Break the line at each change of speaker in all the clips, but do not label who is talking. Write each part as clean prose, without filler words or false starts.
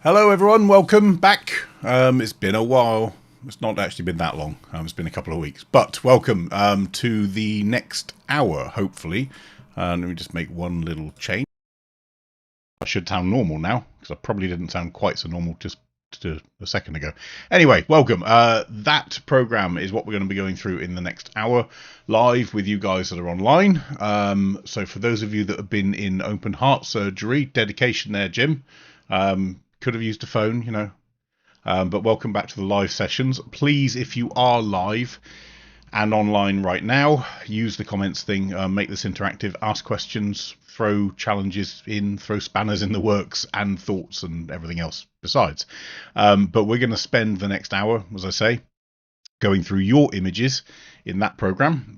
Hello everyone, welcome back. It's been a while. It's not actually been that long. It's been a couple of weeks. But welcome to the next hour, hopefully. Let me just make one little change. I should sound normal now, because I probably didn't sound quite so normal just a second ago. Anyway, welcome. That program is what we're going to be going through in the next hour, live with you guys that are online. So for those of you that have been in open heart surgery, dedication there, Jim. Could have used a phone, you know. But welcome back to the live sessions. Please, if you are live and online right now, use the comments thing, make this interactive, ask questions, throw challenges in, throw spanners in the works, and thoughts and everything else besides. But we're going to spend the next hour, as I say, going through your images in that program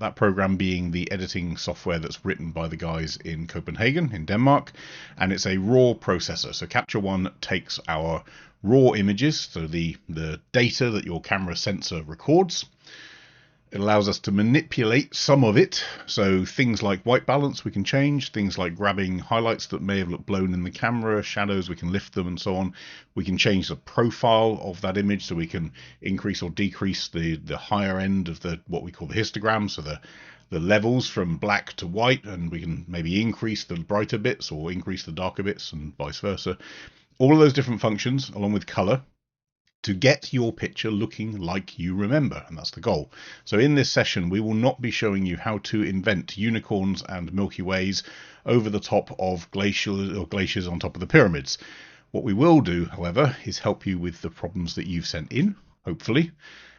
being the editing software that's written by the guys in Copenhagen in Denmark, and it's a raw processor. So Capture One takes our raw images, so the data that your camera sensor records. It allows us to manipulate some of it, so things like white balance we can change, things like grabbing highlights that may have looked blown in the camera, shadows, we can lift them and so on. We can change the profile of that image, so we can increase or decrease the higher end of the what we call the histogram, so the levels from black to white, and we can maybe increase the brighter bits or increase the darker bits and vice versa. All of those different functions, along with color, to get your picture looking like you remember, and that's the goal. So in this session we will not be showing you how to invent unicorns and Milky Ways over the top of glaciers on top of the pyramids. What we will do, however, is help you with the problems that you've sent in, hopefully,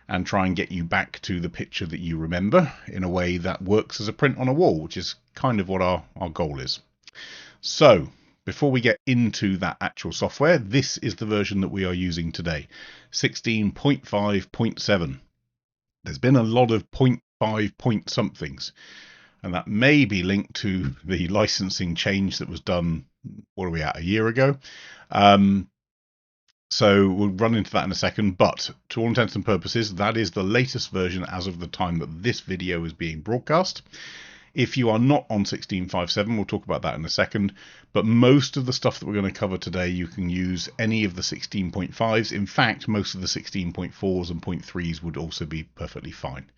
and try and get you back to the picture that you remember in a way that works as a print on a wall, which is kind of what our goal is. So before we get into that actual software, this is the version that we are using today, 16.5.7. There's been a lot of 0.5 point somethings, and that may be linked to the licensing change that was done, what are we at, a year ago? So we'll run into that in a second, but to all intents and purposes, that is the latest version as of the time that this video is being broadcast. If you are not on 16.5.7, we'll talk about that in a second, but most of the stuff that we're going to cover today, you can use any of the 16.5s. In fact, most of the 16.4s and 0.3s would also be perfectly fine.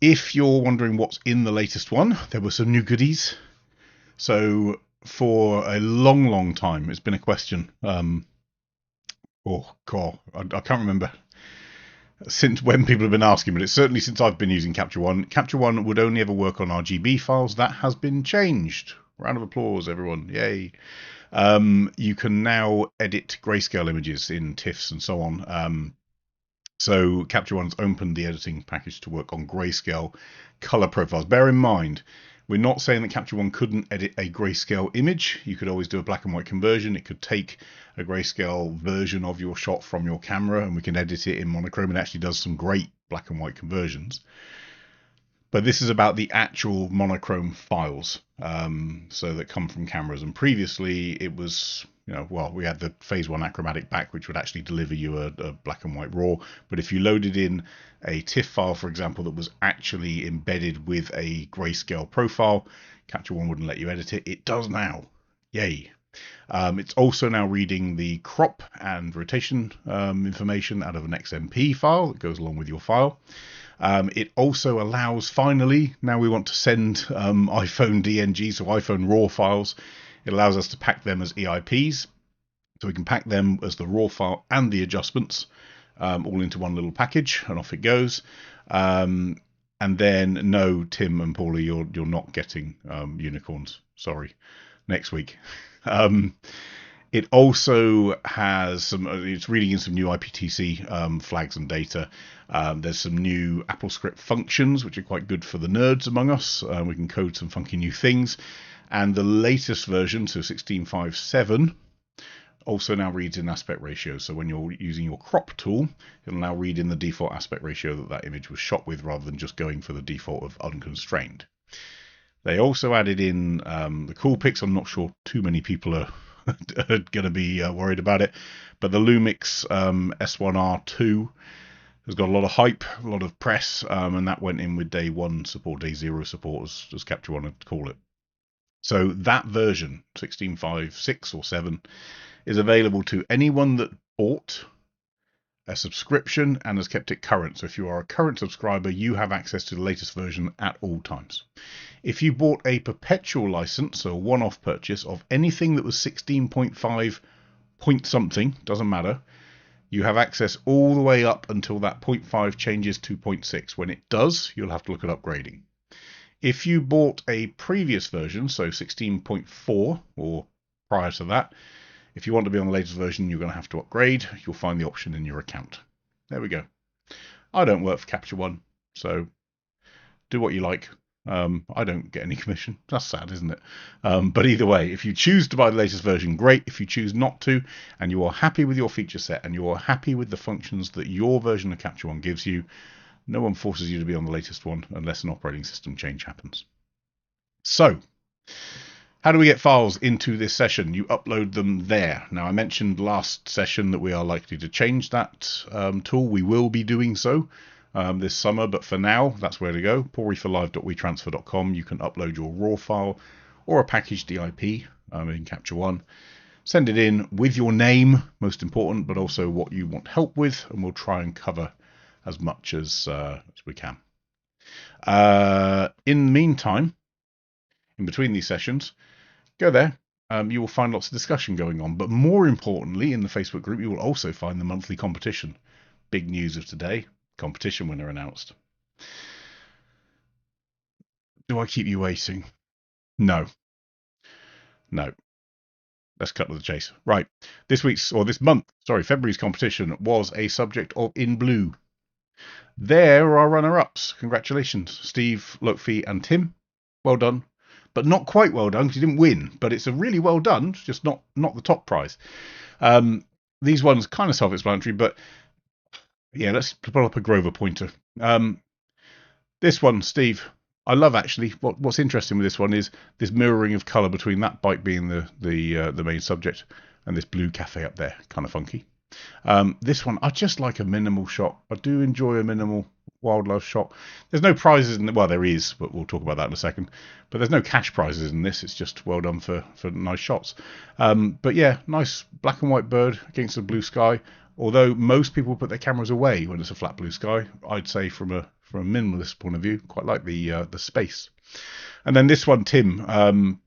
If you're wondering what's in the latest one, there were some new goodies. So for a long time, it's been a question. Oh God, I can't remember since when people have been asking, but it's certainly since I've been using Capture One. Capture One would only ever work on RGB files. That has been changed. Round of applause, everyone. Yay. You can now edit grayscale images in TIFFs and so on. So Capture One's opened the editing package to work on grayscale color profiles. Bear in mind, we're not saying that Capture One couldn't edit a grayscale image. You could always do a black and white conversion. It could take a grayscale version of your shot from your camera and we can edit it in monochrome, and actually does some great black and white conversions. But this is about the actual monochrome files, so that come from cameras. And previously it was, well, we had the phase one achromatic back, which would actually deliver you a black and white raw. But if you loaded in a TIFF file, for example, that was actually embedded with a grayscale profile, Capture One wouldn't let you edit it. It does now. Yay. It's also now reading the crop and rotation information out of an XMP file that goes along with your file. It also allows, finally, now we want to send iPhone DNG, so iPhone RAW files. It allows us to pack them as EIPs. So we can pack them as the RAW file and the adjustments all into one little package, and off it goes. And then, no, Tim and Paula, you're not getting unicorns. Sorry. Next week. It also has some, it's reading in some new IPTC flags and data. There's some new AppleScript functions, which are quite good for the nerds among us. We can code some funky new things. And the latest version, so 16.5.7, also now reads in aspect ratio. So when you're using your crop tool, it'll now read in the default aspect ratio that image was shot with, rather than just going for the default of unconstrained. They also added in the Coolpix. I'm not sure too many people are going to be worried about it, but the Lumix S1R2 has got a lot of hype, a lot of press, and that went in with day one support, day zero support, as Capture One to call it. So that version, 16.5.6 or 7, is available to anyone that bought a subscription and has kept it current. So if you are a current subscriber, you have access to the latest version at all times. If you bought a perpetual license, so a one-off purchase of anything that was 16.5 point something, doesn't matter, you have access all the way up until that 0.5 changes to 0.6. When it does, you'll have to look at upgrading. If you bought a previous version, so 16.4 or prior to that, if you want to be on the latest version, you're going to have to upgrade. You'll find the option in your account. There we go. I don't work for Capture One, so do what you like. I don't get any commission. That's sad, isn't it? But either way, if you choose to buy the latest version, great. If you choose not to, and you are happy with your feature set, and you are happy with the functions that your version of Capture One gives you, no one forces you to be on the latest one unless an operating system change happens. So, how do we get files into this session? You upload them there. Now, I mentioned last session that we are likely to change that tool. We will be doing so this summer, but for now, that's where to go. paulreeferlive.wetransfer.com. You can upload your RAW file or a packaged DIP in Capture One. Send it in with your name, most important, but also what you want help with, and we'll try and cover as much as we can. In the meantime, in between these sessions, go there. You will find lots of discussion going on, but more importantly, in the Facebook group, you will also find the monthly competition. Big news of today, competition winner announced. Do I keep you waiting? No. Let's cut to the chase. Right. February's competition was a subject of In Blue. There are runners-ups. Congratulations, Steve, Lokfi, and Tim. Well done. But not quite well done because you didn't win. But it's a really well done, just not the top prize. These ones kind of self-explanatory, but yeah, let's pull up a Grover pointer. This one, Steve, I love actually. What's interesting with this one is this mirroring of colour between that bike being the main subject and this blue cafe up there, kind of funky. This one, I just like a minimal shot. I do enjoy a minimal wildlife shot. There's no prizes in well, there is, but we'll talk about that in a second. But there's no cash prizes in this. It's just well done for nice shots. But yeah, nice black and white bird against the blue sky. Although most people put their cameras away when it's a flat blue sky, I'd say from a minimalist point of view, quite like the space. And then this one, Tim.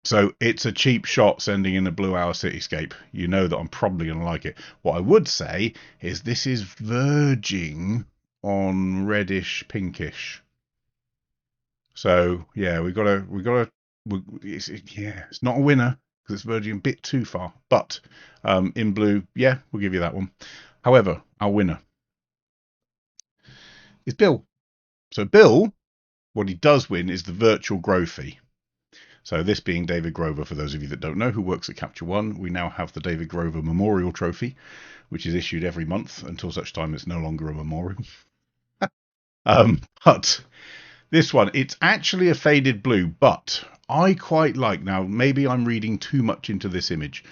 So it's a cheap shot sending in a blue hour cityscape. You know that I'm probably going to like it. What I would say is this is verging on reddish pinkish. So yeah, it's not a winner because it's verging a bit too far. But in blue, yeah, we'll give you that one. However, our winner is Bill. So Bill, what he does win is the virtual Grophy. So this being David Grover, for those of you that don't know, who works at Capture One, we now have the David Grover Memorial Trophy, which is issued every month until such time it's no longer a memorial. But this one, it's actually a faded blue, but I quite like, now maybe I'm reading too much into this image,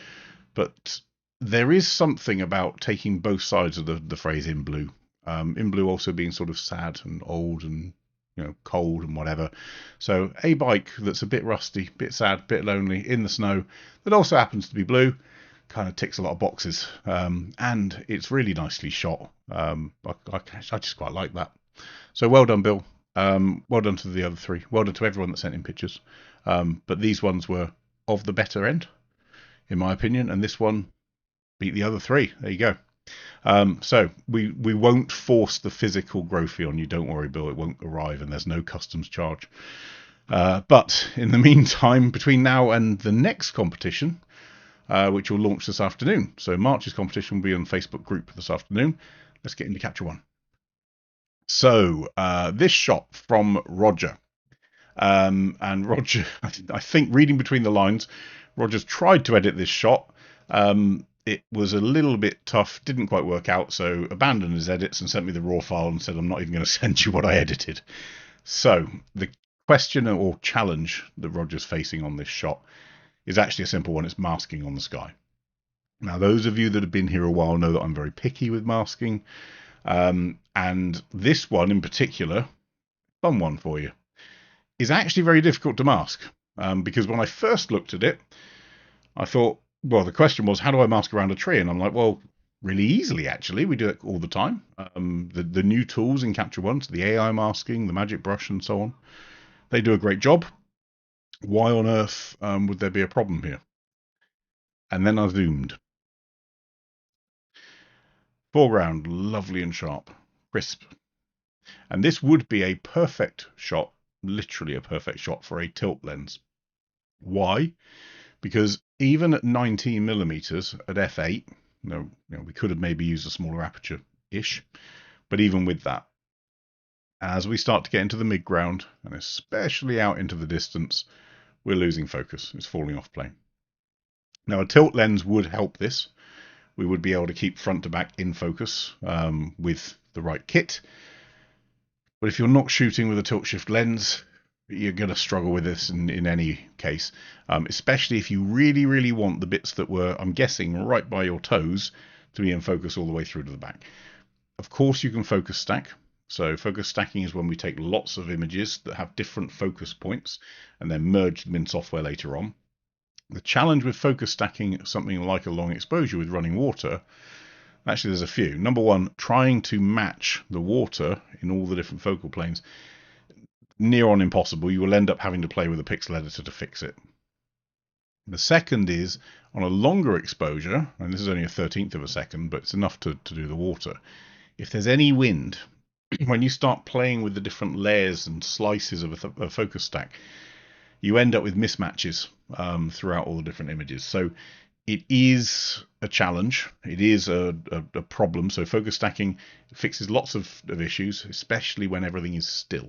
but there is something about taking both sides of the phrase in blue. In blue also being sort of sad and old and cold and whatever. So a bike that's a bit rusty, bit sad, bit lonely in the snow, that also happens to be blue, kind of ticks a lot of boxes. And it's really nicely shot. I just quite like that. So well done, Bill. Well done to the other three. Well done to everyone that sent in pictures. But these ones were of the better end, in my opinion. And this one beat the other three. There you go. So we won't force the physical Grophy on you. Don't worry, Bill. It won't arrive, and there's no customs charge. But in the meantime, between now and the next competition, which will launch this afternoon. So March's competition will be on the Facebook group this afternoon. Let's get into Capture One. So this shot from Roger. And Roger, I think reading between the lines, Roger's tried to edit this shot. It was a little bit tough, didn't quite work out, so abandoned his edits and sent me the raw file and said, I'm not even going to send you what I edited. So the question or challenge that Roger's facing on this shot is actually a simple one. It's masking on the sky. Now, those of you that have been here a while know that I'm very picky with masking. And this one in particular, fun one for you, is actually very difficult to mask. Because when I first looked at it, I thought, Well, the question was, how do I mask around a tree? And I'm like, well, really easily, actually. We do it all the time. The new tools in Capture One, so the AI masking, the Magic Brush, and so on, they do a great job. Why on earth would there be a problem here? And then I zoomed. Foreground, lovely and sharp, crisp. And this would be a perfect shot, literally a perfect shot for a tilt lens. Why? Because even at 19mm at f8, we could have maybe used a smaller aperture-ish, but even with that, as we start to get into the midground, and especially out into the distance, we're losing focus. It's falling off plane. Now, a tilt lens would help this. We would be able to keep front to back in focus with the right kit. But if you're not shooting with a tilt shift lens, you're going to struggle with this in any case, especially if you really, really want the bits that were, I'm guessing, right by your toes to be in focus all the way through to the back. Of course, you can focus stack. So focus stacking is when we take lots of images that have different focus points and then merge them in software later on. The challenge with focus stacking something like a long exposure with running water, actually there's a few. Number one, trying to match the water in all the different focal planes, near on impossible. You will end up having to play with a pixel editor to fix it. The second is on a longer exposure, and this is only a 13th of a second, but it's enough to do the water. If there's any wind, when you start playing with the different layers and slices of a focus stack, you end up with mismatches throughout all the different images. So it is a challenge. It is a problem. So focus stacking fixes lots of issues, especially when everything is still.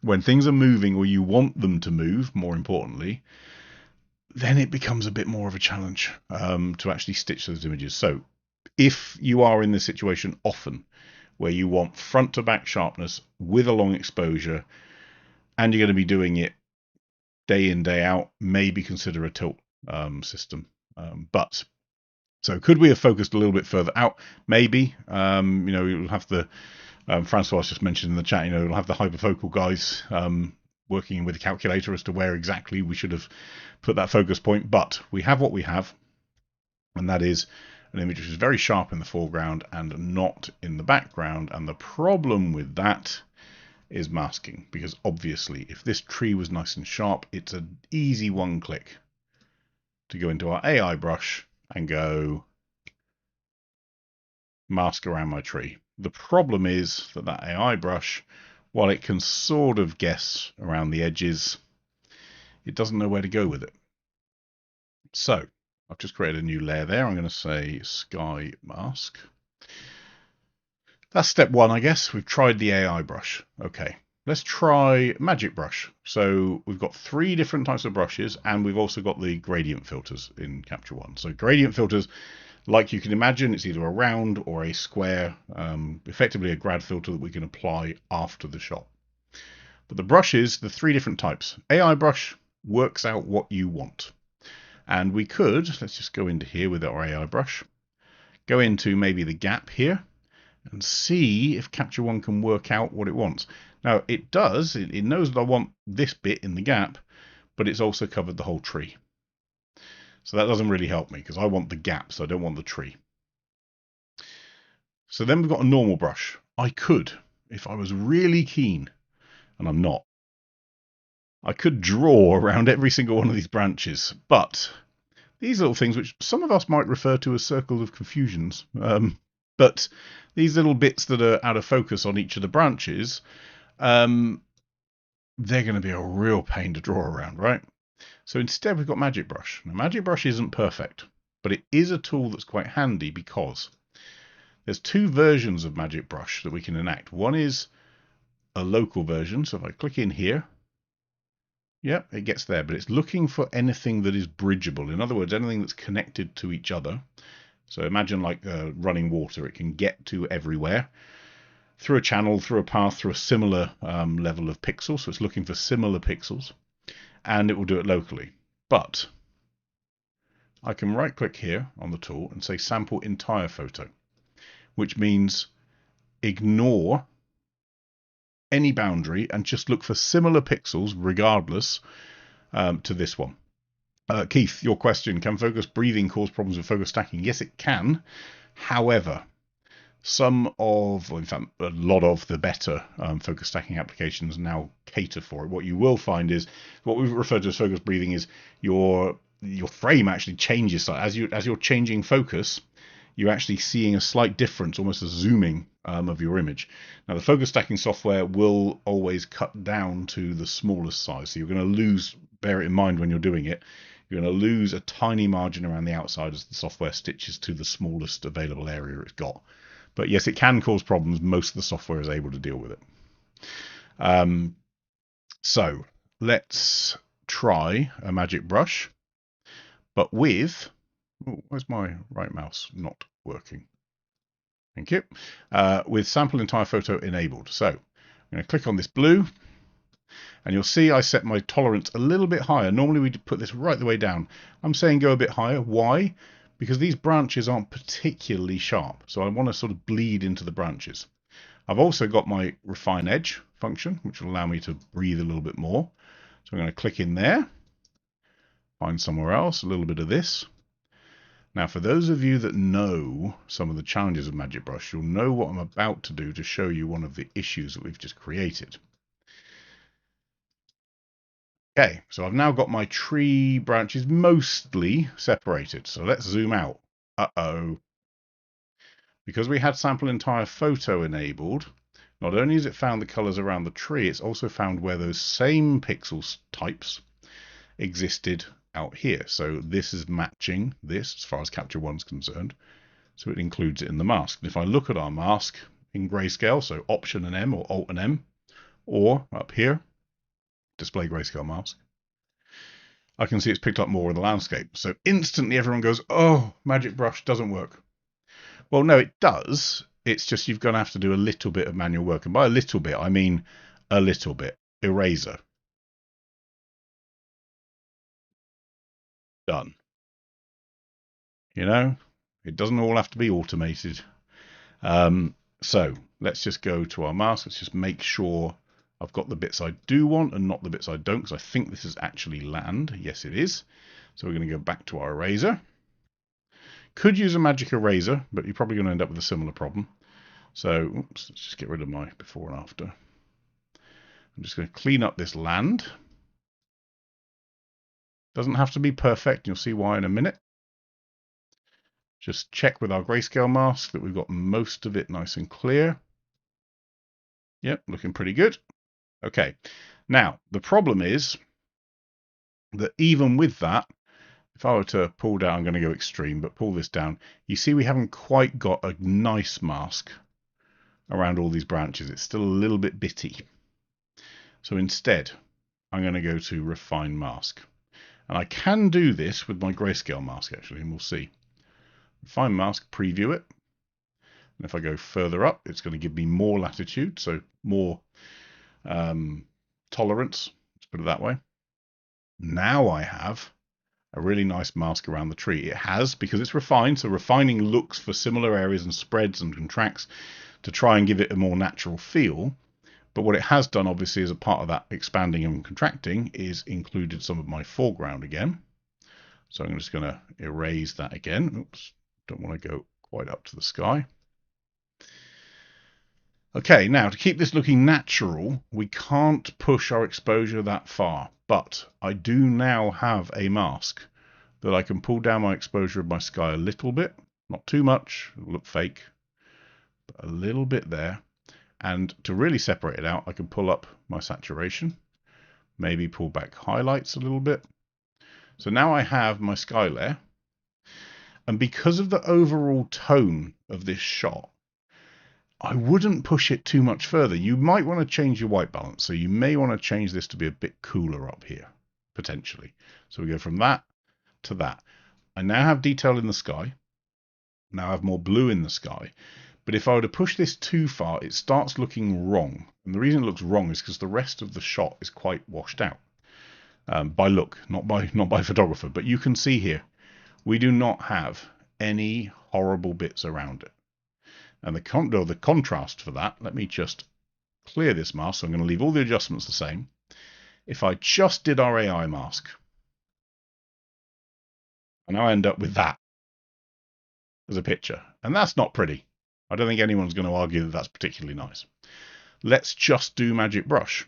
When things are moving, or you want them to move, more importantly, then it becomes a bit more of a challenge to actually stitch those images. So if you are in this situation often, where you want front to back sharpness with a long exposure, and you're going to be doing it day in, day out, maybe consider a tilt system. But so could we have focused a little bit further out? Maybe. We'll have the Francois just mentioned in the chat. We'll have the hyperfocal guys working with a calculator as to where exactly we should have put that focus point. But we have what we have, and that is an image which is very sharp in the foreground and not in the background. And the problem with that is masking, because obviously if this tree was nice and sharp, it's an easy one click to go into our AI brush and go mask around my tree. The problem is that AI brush, while it can sort of guess around the edges, it doesn't know where to go with it. So I've just created a new layer there. I'm going to say sky mask. That's step one, I guess. We've tried the AI brush. Okay, let's try Magic Brush. So we've got 3 different types of brushes, and we've also got the gradient filters in Capture One. So gradient filters, like you can imagine, it's either a round or a square, effectively a grad filter that we can apply after the shot. But the brushes, the 3 different types. AI brush works out what you want. And we could, let's just go into here with our AI brush, go into maybe the gap here, and see if Capture One can work out what it wants. Now it does, it knows that I want this bit in the gap, but it's also covered the whole tree. So that doesn't really help me, because I want the gap, so I don't want the tree. So then we've got a normal brush. I could, if I was really keen, and I'm not, I could draw around every single one of these branches, but these little things, which some of us might refer to as circles of confusions, but these little bits that are out of focus on each of the branches, they're going to be a real pain to draw around, right? So instead we've got Magic Brush. Now Magic Brush isn't perfect, but it is a tool that's quite handy, because there's 2 versions of Magic Brush that we can enact. One is a local version, so if I click in here, yep, it gets there, but it's looking for anything that is bridgeable. In other words, anything that's connected to each other. So imagine like running water. It can get to everywhere through a channel, through a path, through a similar level of pixels. So it's looking for similar pixels, and it will do it locally. But I can right click here on the tool and say sample entire photo, which means ignore any boundary and just look for similar pixels regardless to this one. Keith, your question, can focus breathing cause problems with focus stacking? Yes, it can. However, some of, or in fact, a lot of the better focus stacking applications now cater for it. What you will find is what we refer to as focus breathing is your frame actually changes as you're changing focus. You're actually seeing a slight difference, almost a zooming of your image. Now, the focus stacking software will always cut down to the smallest size, so you're going to lose. Bear it in mind when you're doing it. You're going to lose a tiny margin around the outside as the software stitches to the smallest available area it's got. But yes, it can cause problems. Most of the software is able to deal with it. So let's try a magic brush, but with, where's my right mouse not working? Thank you. With sample entire photo enabled. So I'm going to click on this blue, and you'll see I set my tolerance a little bit higher. Normally we'd put this right the way down. I'm saying go a bit higher. Why? Because these branches aren't particularly sharp, so I want to sort of bleed into the branches. I've also got my refine edge function, which will allow me to breathe a little bit more. So I'm going to click in there, find somewhere else, a little bit of this. Now, for those of you that know some of the challenges of Magic Brush, you'll know what I'm about to do to show you one of the issues that we've just created. Okay, so I've now got my tree branches mostly separated. So let's zoom out. Uh-oh. Because we had sample entire photo enabled, not only has it found the colors around the tree, it's also found where those same pixel types existed out here. So this is matching this as far as Capture One is concerned. So it includes it in the mask. And if I look at our mask in grayscale, so Option and M or Alt and M, or up here, display grayscale mask, I can see it's picked up more of the landscape. So instantly everyone goes, oh, Magic Brush doesn't work. Well, no, it does. It's just you're going to have to do a little bit of manual work. And by a little bit, I mean a little bit. Eraser. Done. You know, it doesn't all have to be automated. So let's just go to our mask. Let's just make sure I've got the bits I do want and not the bits I don't, because I think this is actually land. Yes, it is. So we're going to go back to our eraser. Could use a magic eraser, but you're probably going to end up with a similar problem. So oops, let's just get rid of my before and after. I'm just going to clean up this land. Doesn't have to be perfect. You'll see why in a minute. Just check with our grayscale mask that we've got most of it nice and clear. Yep, looking pretty good. Okay, now the problem is that even with that, if I were to pull down, I'm going to go extreme, but pull this down, you see we haven't quite got a nice mask around all these branches. It's still a little bit bitty. So instead, I'm going to go to Refine Mask. And I can do this with my grayscale mask, actually, and we'll see. Refine Mask, preview it. And if I go further up, it's going to give me more latitude, so more tolerance, let's put it that way. Now I have a really nice mask around the tree. It has, because it's refined, so refining looks for similar areas and spreads and contracts to try and give it a more natural feel. But what it has done, obviously, as a part of that expanding and contracting, is included some of my foreground again. So I'm just going to erase that again. Oops, don't want to go quite up to the sky. Okay, now to keep this looking natural, we can't push our exposure that far, but I do now have a mask that I can pull down my exposure of my sky a little bit, not too much, it'll look fake, but a little bit there. And to really separate it out, I can pull up my saturation, maybe pull back highlights a little bit. So now I have my sky layer, and because of the overall tone of this shot, I wouldn't push it too much further. You might want to change your white balance. So you may want to change this to be a bit cooler up here, potentially. So we go from that to that. I now have detail in the sky. Now I have more blue in the sky. But if I were to push this too far, it starts looking wrong. And the reason it looks wrong is because the rest of the shot is quite washed out. By look, not by photographer. But you can see here, we do not have any horrible bits around it. And the contrast for that, let me just clear this mask. So I'm going to leave all the adjustments the same. If I just did our AI mask, And now I end up with that as a picture. And that's not pretty. I don't think anyone's going to argue that that's particularly nice. Let's just do Magic Brush.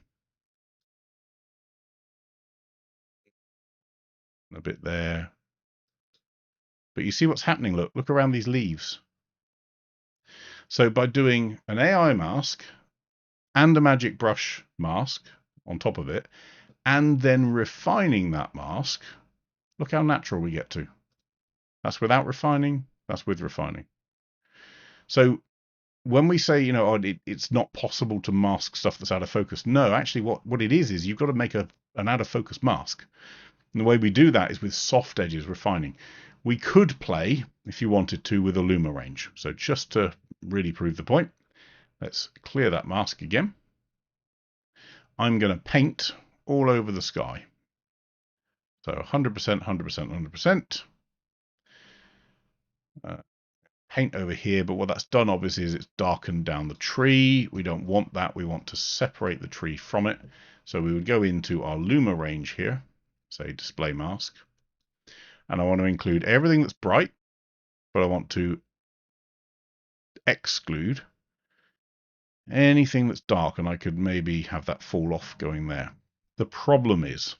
A bit there. But you see what's happening. Look around these leaves. So by doing an AI mask and a Magic Brush mask on top of it, and then refining that mask, look how natural we get to. That's without refining, that's with refining. So when we say, it's not possible to mask stuff that's out of focus, no, actually what it is you've got to make an out of focus mask. And the way we do that is with soft edges refining. We could play, if you wanted to, with a Luma range. So just to really prove the point, let's clear that mask again. I'm going to paint all over the sky. So 100%, 100%, 100%. Paint over here, but what that's done obviously is it's darkened down the tree. We don't want that. We want to separate the tree from it. So we would go into our Luma range here, say display mask, and I want to include everything that's bright, but I want to exclude anything that's dark, and I could maybe have that fall off going there. The problem is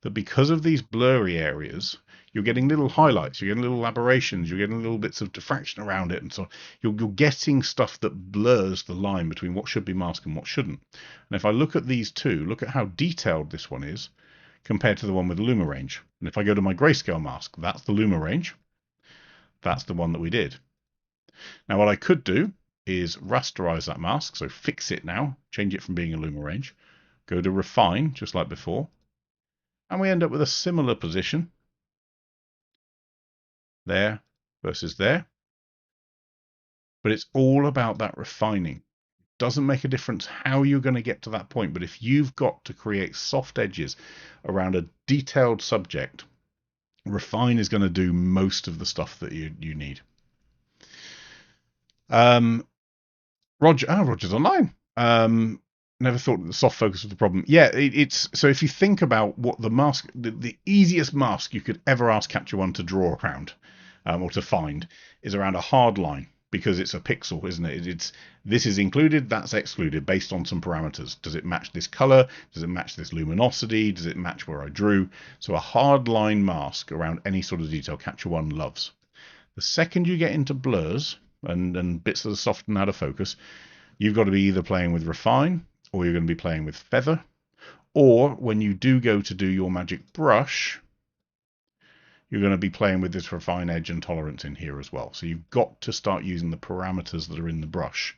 that because of these blurry areas, you're getting little highlights, you're getting little aberrations, you're getting little bits of diffraction around it, and so you're getting stuff that blurs the line between what should be masked and what shouldn't. And if I look at these two, look at how detailed this one is compared to the one with the Luma range. And if I go to my grayscale mask, that's the Luma range. That's the one that we did. Now what I could do is rasterize that mask, so fix it now, change it from being a Luma range, go to refine, just like before, and we end up with a similar position there versus there. But it's all about that refining. It doesn't make a difference how you're going to get to that point, but if you've got to create soft edges around a detailed subject, refine is going to do most of the stuff that you need. Roger's online. Never thought that the soft focus was the problem. Yeah, it's so if you think about what the mask, the easiest mask you could ever ask Capture One to draw around, or to find, is around a hard line, because it's a pixel, isn't it? This is included, that's excluded based on some parameters. Does it match this color? Does it match this luminosity? Does it match where I drew? So a hard line mask around any sort of detail Capture One loves. The second you get into blurs and bits that are soft and out of focus, you've got to be either playing with refine, or you're going to be playing with feather, or when you do go to do your Magic Brush, you're going to be playing with this refine edge and tolerance in here as well. So you've got to start using the parameters that are in the brush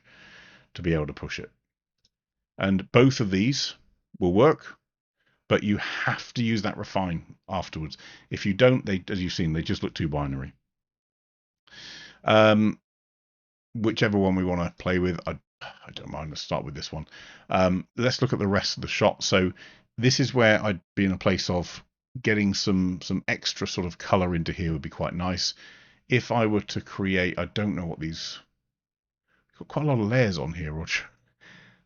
to be able to push it. And both of these will work, but you have to use that refine afterwards. If you don't, as you've seen, they just look too binary. Whichever one we want to play with, I don't mind. Let's start with this one. Let's look at the rest of the shot. So this is where I'd be in a place of getting some extra sort of color into here would be quite nice. If I were to create, I don't know what these, got quite a lot of layers on here, Roger.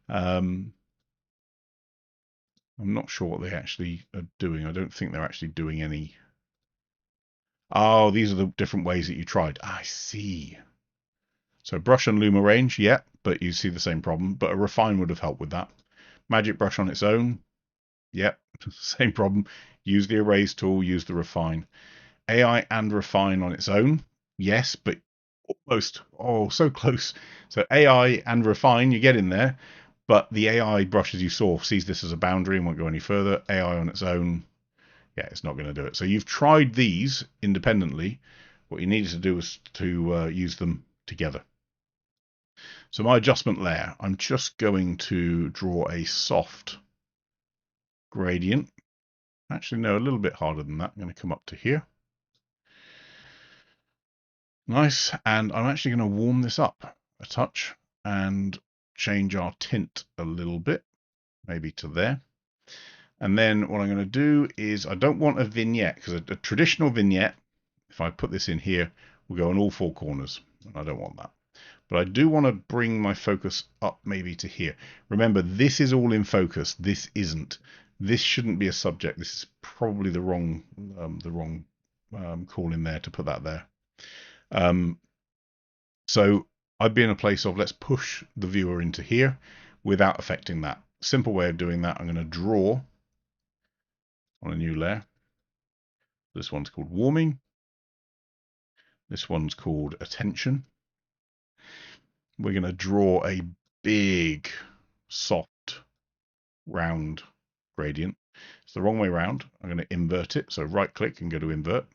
I'm not sure what they actually are doing. I don't think they're actually doing any. Oh, these are the different ways that you tried. I see. So brush and Luma range, yeah, but you see the same problem. But a refine would have helped with that. Magic Brush on its own, yep, same problem. Use the erase tool, use the refine. AI and refine on its own, yes, but almost, so close. So AI and refine, you get in there, but the AI brush, as you saw, sees this as a boundary and won't go any further. AI on its own, yeah, it's not going to do it. So you've tried these independently. What you needed to do was to use them together. So my adjustment layer, I'm just going to draw a soft gradient. Actually, no, a little bit harder than that. I'm going to come up to here. Nice. And I'm actually going to warm this up a touch and change our tint a little bit, maybe to there. And then what I'm going to do is, I don't want a vignette, because a traditional vignette, if I put this in here, will go on all four corners. And I don't want that. But I do want to bring my focus up maybe to here. Remember, this is all in focus. This isn't. This shouldn't be a subject. This is probably the wrong call in there to put that there. So I'd be in a place of let's push the viewer into here without affecting that. Simple way of doing that, I'm going to draw on a new layer. This one's called warming. This one's called attention. We're going to draw a big, soft, round gradient. It's the wrong way around. I'm going to invert it. So right click and go to invert.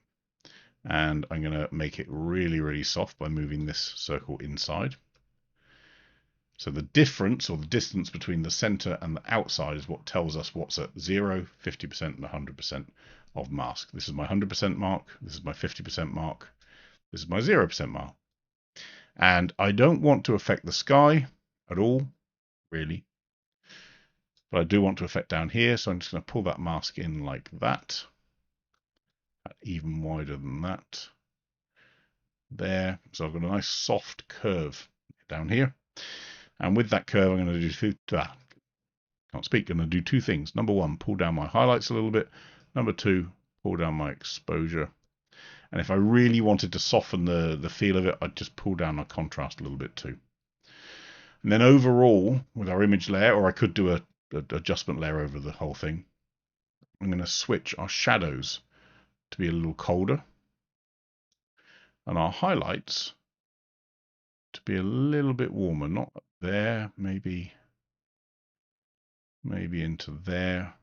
And I'm going to make it really, really soft by moving this circle inside. So the difference or the distance between the center and the outside is what tells us what's at 0, 50% and 100% of mask. This is my 100% mark. This is my 50% mark. This is my 0% mark. And I don't want to affect the sky at all, really. But I do want to affect down here. So I'm just going to pull that mask in like that. Even wider than that. There. So I've got a nice soft curve down here. And with that curve, I'm going to do can't speak. I'm going to do two things. Number one, pull down my highlights a little bit. Number two, pull down my exposure. And if I really wanted to soften the feel of it, I'd just pull down my contrast a little bit too. And then overall, with our image layer, or I could do a adjustment layer over the whole thing, I'm going to switch our shadows to be a little colder and our highlights to be a little bit warmer. Not there, maybe into there.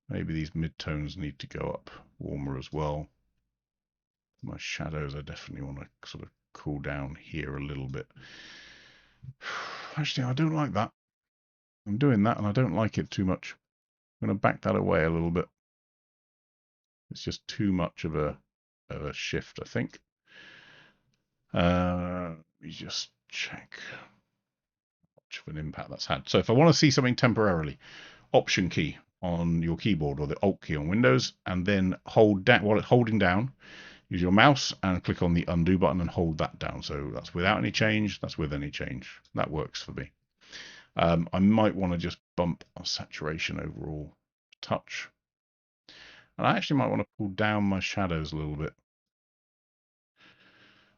Maybe these midtones need to go up warmer as well. My shadows, I definitely want to sort of cool down here a little bit. Actually, I don't like that. I'm doing that and I don't like it too much. I'm going to back that away a little bit. It's just too much of a shift, I think. Let me just check how much of an impact that's had. So if I want to see something temporarily, Option key on your keyboard or the Alt key on Windows, and then hold down while it's holding down. Use your mouse and click on the undo button and hold that down. So that's without any change. That's with any change. That works for me. I might want to just bump our saturation overall a touch. And I actually might want to pull down my shadows a little bit.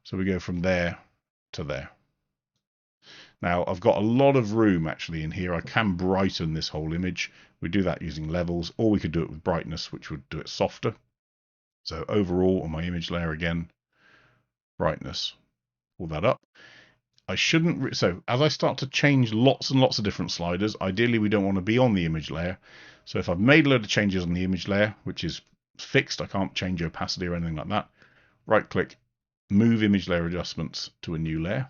So we go from there to there. Now I've got a lot of room actually in here. I can brighten this whole image. We do that using levels, or we could do it with brightness, which would do it softer. So overall on my image layer again, brightness, pull that up. I shouldn't, so as I start to change lots and lots of different sliders, ideally we don't want to be on the image layer. So if I've made a load of changes on the image layer, which is fixed, I can't change opacity or anything like that, right click, move image layer adjustments to a new layer.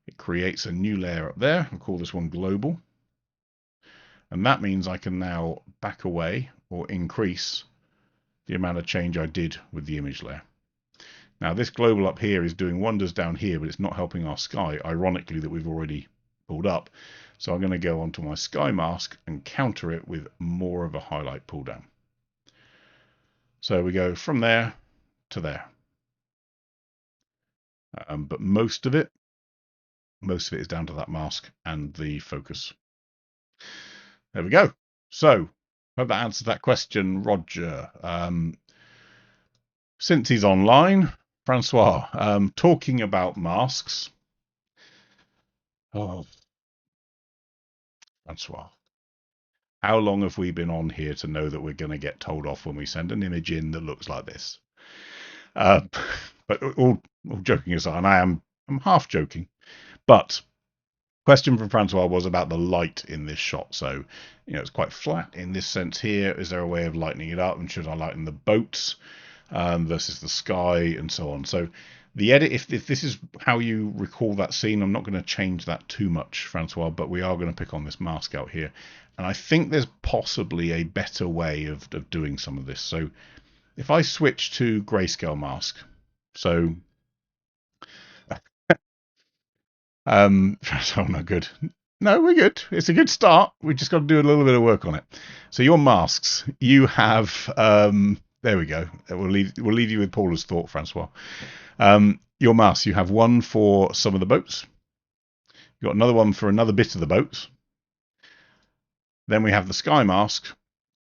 It creates a new layer up there. I'll call this one global. And that means I can now back away or increase the amount of change I did with the image layer. Now this global up here is doing wonders down here, but it's not helping our sky, ironically, that we've already pulled up. So I'm going to go onto my sky mask and counter it with more of a highlight pull down. So we go from there to there. But most of it is down to that mask and the focus. There we go. So hope that answers that question, Roger. Since he's online, Francois, talking about masks. Oh, Francois, how long have we been on here to know that we're going to get told off when we send an image in that looks like this? But all joking aside, and I'm half joking, but question from Francois was about the light in this shot. So, it's quite flat in this sense here. Is there a way of lightening it up? And should I lighten the boats versus the sky and so on? So the edit, if this is how you recall that scene, I'm not going to change that too much, Francois, but we are going to pick on this mask out here. And I think there's possibly a better way of doing some of this. So if I switch to grayscale mask, so oh no, good. No, we're good. It's a good start. We just got to do a little bit of work on it. So your masks, you have there we go. We'll leave you with Paula's thought, Francois. Your masks, you have one for some of the boats. You've got another one for another bit of the boats. Then we have the sky mask,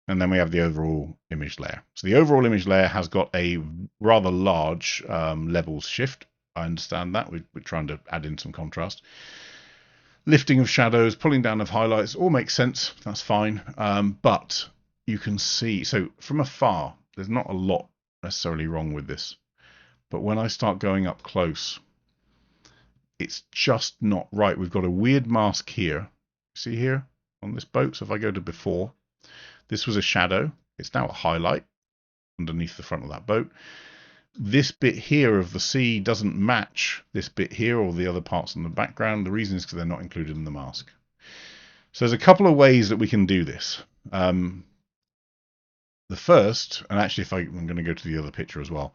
And then we have the overall image layer. So the overall image layer has got a rather large levels shift. I understand that. We're trying to add in some contrast. Lifting of shadows, pulling down of highlights, all makes sense. That's fine. But you can see, so from afar, there's not a lot necessarily wrong with this. But when I start going up close, it's just not right. We've got a weird mask here. See here on this boat? So if I go to before, this was a shadow. It's now a highlight underneath the front of that boat. This bit here of the sea doesn't match this bit here or the other parts in the background. The reason is because they're not included in the mask. So there's a couple of ways that we can do this. The first, and actually if I'm going to go to the other picture as well,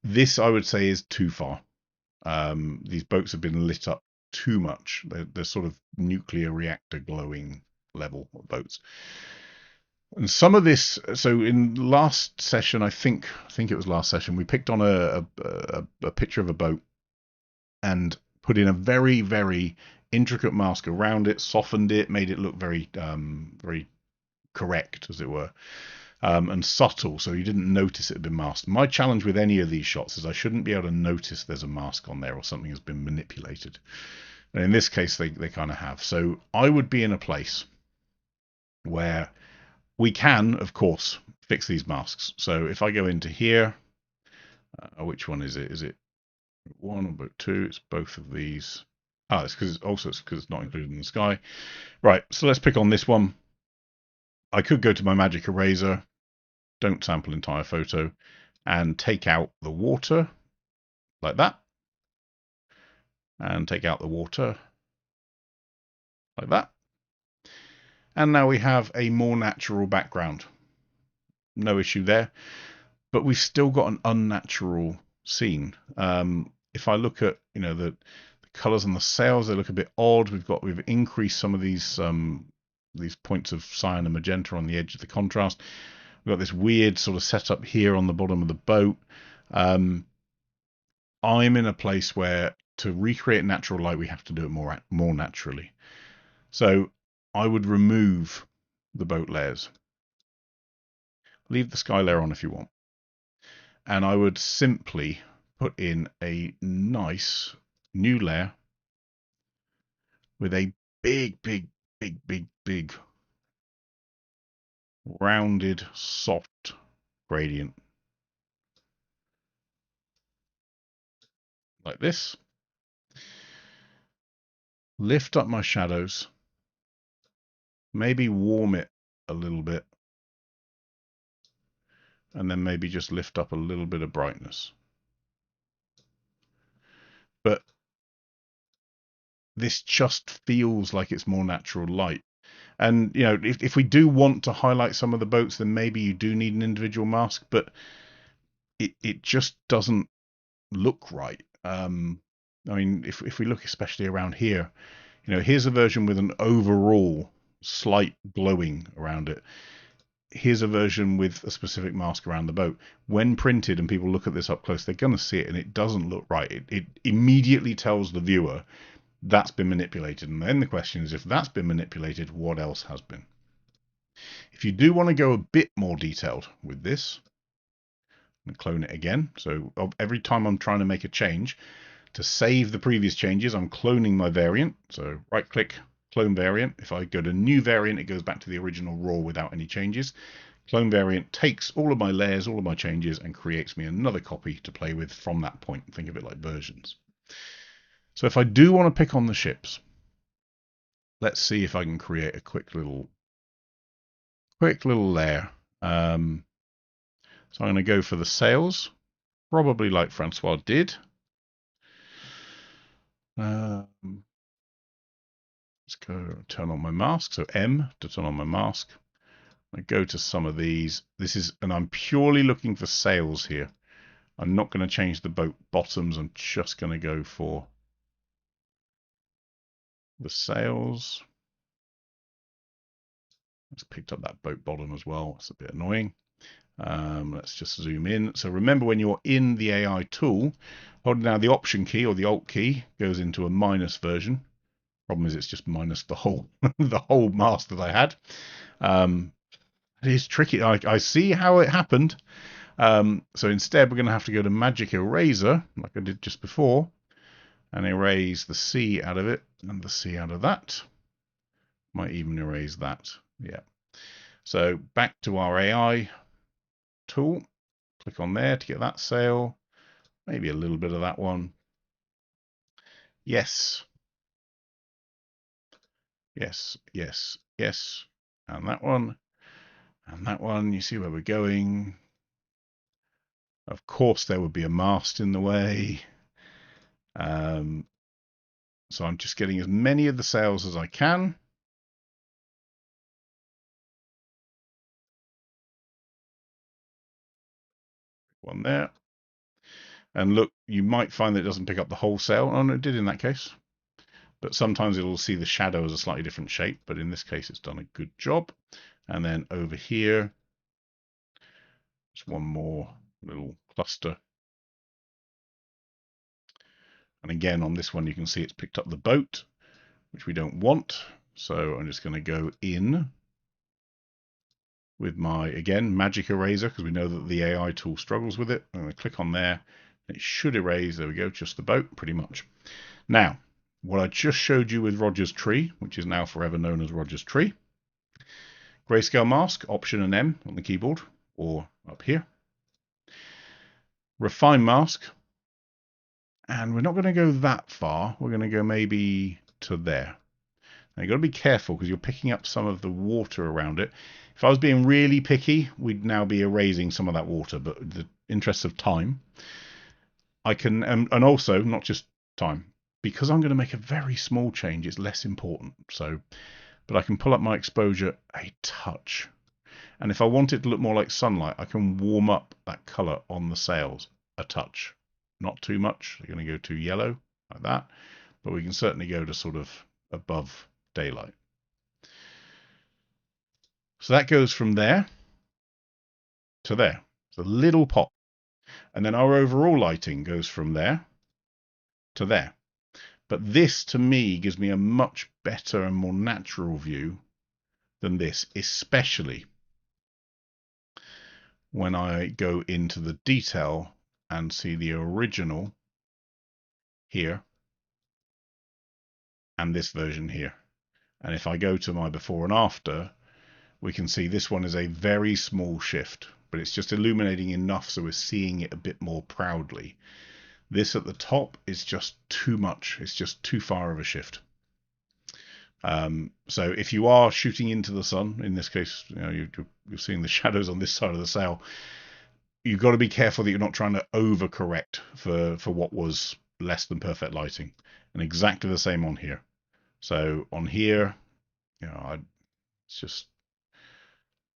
this I would say is too far. These boats have been lit up too much. They're sort of nuclear reactor glowing level of boats. And some of this, so in last session, I think it was last session, we picked on a picture of a boat and put in a very, very intricate mask around it, softened it, made it look very, very correct, as it were, and subtle, so you didn't notice it had been masked. My challenge with any of these shots is I shouldn't be able to notice there's a mask on there or something has been manipulated. And in this case, they kind of have. So I would be in a place where we can, of course, fix these masks. So if I go into here, which one is it? Is it one or boat two? It's both of these. It's because it's not included in the sky. Right, so let's pick on this one. I could go to my magic eraser, don't sample entire photo, and take out the water like that. And take out the water like that. And now we have a more natural background. No issue there. But we've still got an unnatural scene. If I look at, the colors on the sails, they look a bit odd. We've increased some of these points of cyan and magenta on the edge of the contrast. We've got this weird sort of setup here on the bottom of the boat. I'm in a place where to recreate natural light, we have to do it more naturally. So I would remove the boat layers. Leave the sky layer on if you want. And I would simply put in a nice new layer with a big rounded, soft gradient. Like this. Lift up my shadows. Maybe warm it a little bit. And then maybe just lift up a little bit of brightness. But this just feels like it's more natural light. And, if we do want to highlight some of the boats, then maybe you do need an individual mask, but it just doesn't look right. I mean, if we look especially around here, here's a version with an overall slight glowing around it. Here's a version with a specific mask around the boat. When printed and people look at this up close, they're going to see it and it doesn't look right. It immediately tells the viewer that's been manipulated. And then the question is, if that's been manipulated, what else has been? If you do want to go a bit more detailed with this, I'm going to clone it again. So every time I'm trying to make a change, to save the previous changes, I'm cloning my variant. So right click, clone variant. If I go to new variant, it goes back to the original raw without any changes. Clone variant takes all of my layers, all of my changes, and creates me another copy to play with from that point. Think of it like versions. So if I do want to pick on the ships, let's see if I can create a quick little layer. So I'm going to go for the sails, probably like Francois did. Let's go turn on my mask. So M to turn on my mask. I go to some of these. And I'm purely looking for sails here. I'm not going to change the boat bottoms. I'm just going to go for the sails. Just picked up that boat bottom as well. It's a bit annoying. Let's just zoom in. So remember, when you're in the AI tool, holding down the Option key or the Alt key goes into a minus version. Problem is, it's just minus the whole the whole mask that I had. It is tricky. I see how it happened. So instead, we're going to have to go to Magic Eraser, like I did just before, and erase the C out of it and the C out of that. Might even erase that. Yeah. So back to our AI tool. Click on there to get that sale. Maybe a little bit of that one. Yes. Yes, yes, yes. And that one. And that one. You see where we're going. Of course, there would be a mast in the way. So I'm just getting as many of the sales as I can. One there. And look, you might find that it doesn't pick up the whole sale. Oh, no, it did in that case. But sometimes it'll see the shadow as a slightly different shape. But in this case, it's done a good job. And then over here, just one more little cluster. And again, on this one, you can see it's picked up the boat, which we don't want. So I'm just going to go in with my, again, Magic Eraser, because we know that the AI tool struggles with it. I'm going to click on there. It should erase, there we go, just the boat, pretty much. Now, what I just showed you with Roger's tree, which is now forever known as Roger's tree. Grayscale mask, Option and M on the keyboard, or up here. Refine mask. And we're not going to go that far. We're going to go maybe to there. Now you've got to be careful because you're picking up some of the water around it. If I was being really picky, we'd now be erasing some of that water, but in the interest of time, I can, and also not just time, because I'm going to make a very small change, it's less important. So, but I can pull up my exposure a touch. And if I want it to look more like sunlight, I can warm up that color on the sails a touch. Not too much. They're going to go too yellow like that, but we can certainly go to sort of above daylight. So that goes from there to there. It's a little pop. And then our overall lighting goes from there to there. But this, to me, gives me a much better and more natural view than this, especially when I go into the detail and see the original here and this version here. And if I go to my before and after, we can see this one is a very small shift, but it's just illuminating enough so we're seeing it a bit more proudly. This at the top is just too much. It's just too far of a shift. So if you are shooting into the sun, in this case, you know, you're seeing the shadows on this side of the sail, you've got to be careful that you're not trying to overcorrect for what was less than perfect lighting. And exactly the same on here. So on here, you know, let's just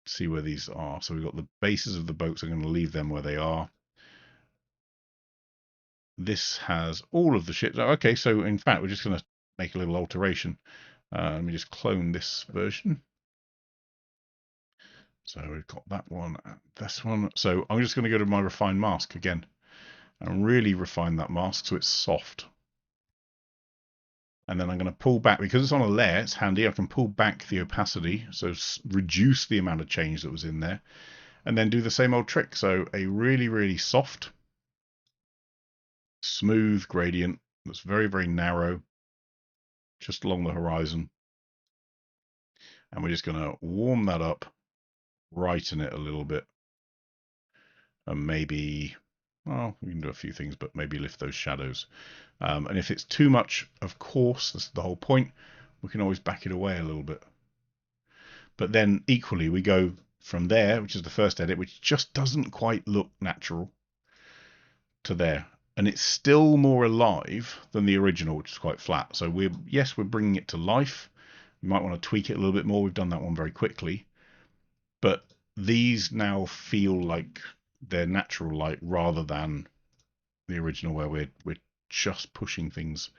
see where these are. So we've got the bases of the boats. I'm going to leave them where they are. This has all of the shit. Okay, so in fact, we're just going to make a little alteration. Let me just clone this version. So we've got that one and this one. So I'm just going to go to my refine mask again and really refine that mask so it's soft. And then I'm going to pull back, because it's on a layer, it's handy. I can pull back the opacity, so reduce the amount of change that was in there, and then do the same old trick. So a really, really soft, smooth gradient that's very, very narrow, just along the horizon. And we're just going to warm that up, brighten it a little bit, and maybe, well, we can do a few things, but maybe lift those shadows. And if it's too much, of course, that's the whole point, we can always back it away a little bit. But then equally, we go from there, which is the first edit, which just doesn't quite look natural, to there. And it's still more alive than the original, which is quite flat. So we're bringing it to life. We might want to tweak it a little bit more. We've done that one very quickly. But these now feel like they're natural light rather than the original, where we're just pushing things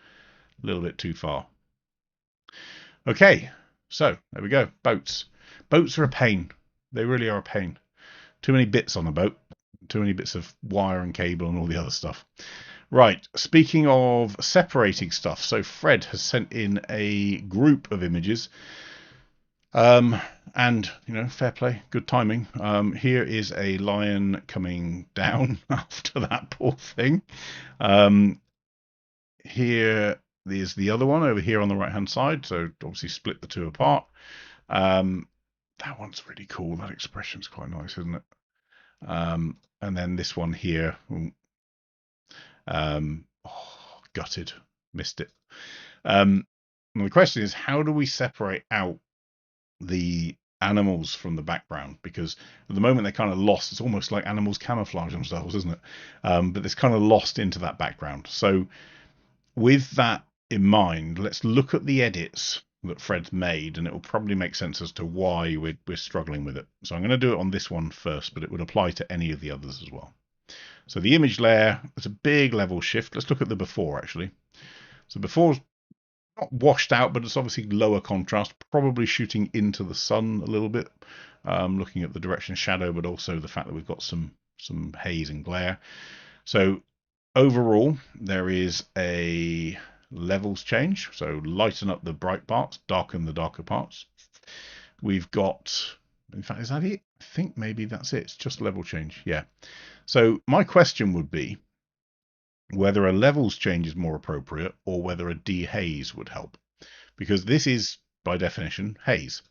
a little bit too far. Okay, so there we go. Boats. Boats are a pain. They really are a pain. Too many bits on the boat. Too many bits of wire and cable and all the other stuff. Right, speaking of separating stuff, so Fred has sent in a group of images. And, you know, fair play, good timing. Here is a lion coming down after that poor thing. Here is the other one over here on the right-hand side. So obviously split the two apart. That one's really cool. That expression's quite nice, isn't it? And then this one here. Gutted. Missed it. The question is, how do we separate out the animals from the background? Because at the moment they're kind of lost. It's almost like animals camouflage themselves, isn't it? But it's kind of lost into that background. So with that in mind, let's look at the edits that Fred's made, and it will probably make sense as to why we're struggling with it. So I'm going to do it on this one first, but it would apply to any of the others as well. So the image layer, it's a big level shift. Let's look at the before, actually. So before's not washed out, but it's obviously lower contrast, probably shooting into the sun a little bit, looking at the direction of shadow, but also the fact that we've got some haze and glare. So overall, there is a levels change. So lighten up the bright parts, darken the darker parts. We've got, in fact, is that it? I think maybe that's it. It's just level change. Yeah. So my question would be whether a levels change is more appropriate or whether a dehaze would help, because this is by definition haze.